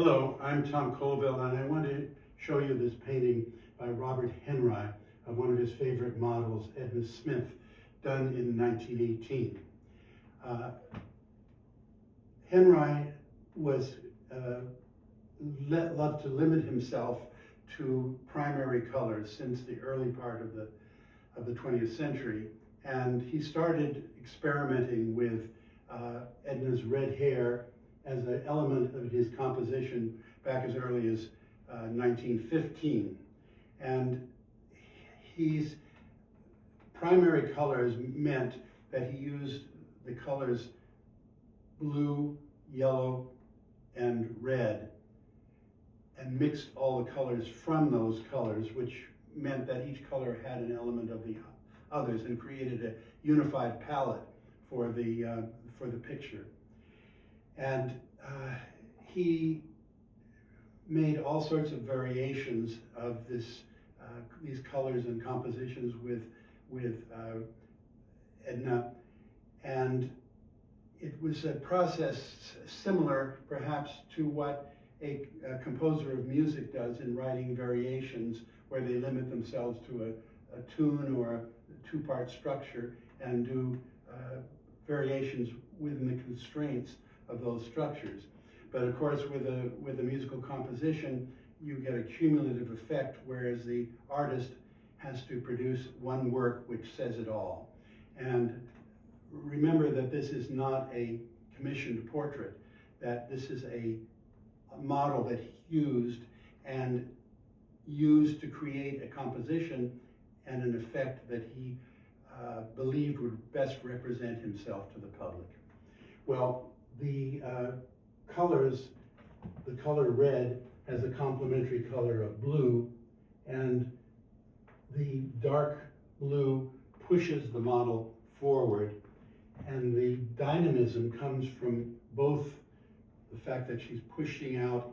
Hello, I'm Tom Colville, and I want to show you this painting by Robert HENRI of one of his favorite models, Edna Smith, done in 1918. HENRI loved to limit himself to primary colors since the early part of the 20th century, and he started experimenting with Edna's red hair as an element of his composition back as early as 1915. And his primary colors meant that he used the colors blue, yellow, and red, and mixed all the colors from those colors, which meant that each color had an element of the others and created a unified palette for the picture. And he made all sorts of variations of these colors and compositions with Edna, and it was a process similar perhaps to what a composer of music does in writing variations, where they limit themselves to a tune or a two-part structure and do variations within the constraints of those structures. But of course, with a musical composition, you get a cumulative effect, whereas the artist has to produce one work which says it all. And remember that this is not a commissioned portrait, that this is a model that he used to create a composition and an effect that he believed would best represent himself to the public. Well, the colors, the color red has a complementary color of blue, and the dark blue pushes the model forward, and the dynamism comes from both the fact that she's pushing out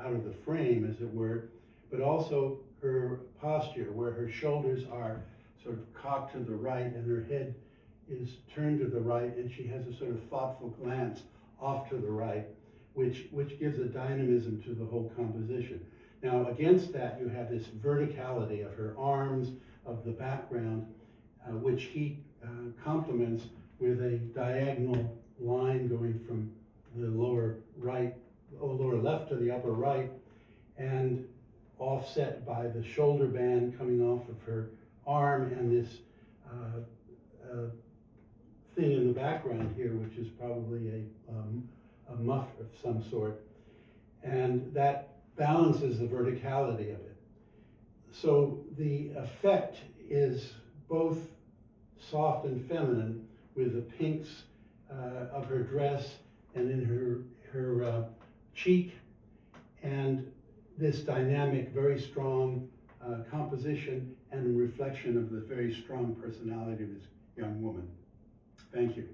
out of the frame, as it were, but also her posture, where her shoulders are sort of cocked to the right and her head is turned to the right, and she has a sort of thoughtful glance off to the right, which gives a dynamism to the whole composition. Now, against that, you have this verticality of her arms, of the background, which he complements with a diagonal line going from the lower left to the upper right, and offset by the shoulder band coming off of her arm, and this thing in the background here, which is probably a muff of some sort, and that balances the verticality of it. So the effect is both soft and feminine, with the pinks of her dress and in her cheek, and this dynamic, very strong composition and reflection of the very strong personality of this young woman. Thank you.